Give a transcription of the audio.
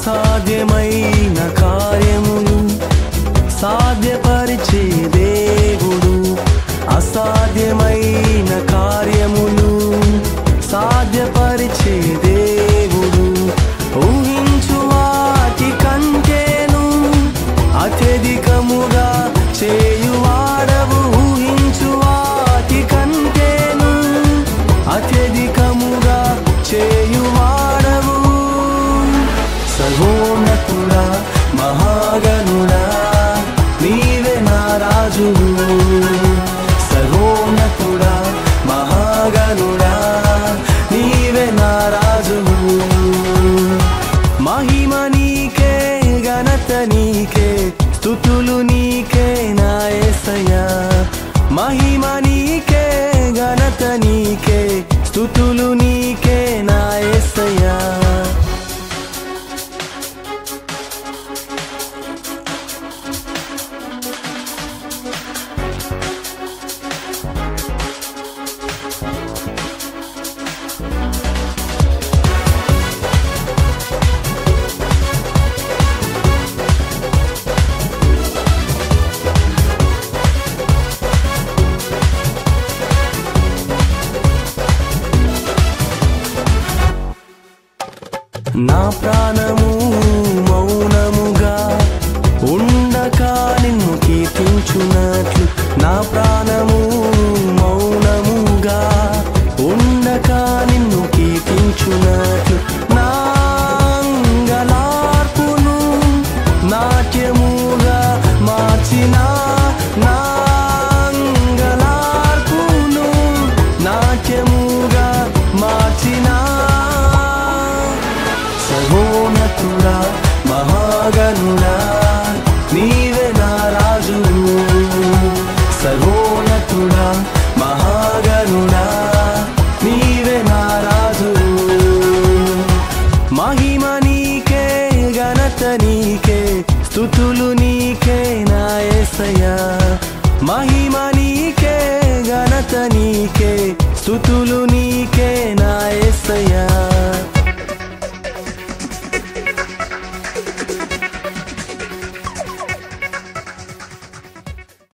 అసాధ్యమైన కార్యములు సాధ్యపరిచే దేవుడు. అసాధ్యమైన కార్యములు సాధ్యపరిచే దేవుడు. ఊహించు వాటి కంటేను అత్యధికముగా చేయువాడవు. ఊహించు వాటి కంటేను అత్యధికముగా చేయువాడవు. సర్వోన్నతుడా మహాగణుడా నీవే నా రాజువు. సర్వోన్నతుడా మహాగణుడా నీవే నా రాజువు. మహిమ నీకే, ఘనత నీకే, స్తుతులు నీకే నా యేసయ్యా. మహిమ నీకే, ఘనత నీకే, స్తుతులు నీకే నా యేసయ్యా. నా ప్రాణము మౌనముగా ఉండక నిన్ను కీర్తించునట్లు. నా ప్రాణము మౌనముగా ఉండక నిన్ను కీర్తించునట్లు. నా అంగలార్పును నాట్యముగా మార్చిన, నా అంగలార్పును నాట్యముగా మార్చిన సర్వోన్నతుడా మహాగణుడా నీవే నా రాజువు. సర్వోన్నతుడా మహాగణుడా నీవే నా రాజువు. మహిమ నీకే, ఘనత నీకే, స్తుతులు నీకే నా యేసయ్యా. మహిమ నీకే, ఘనత నీకే, స్తుతులు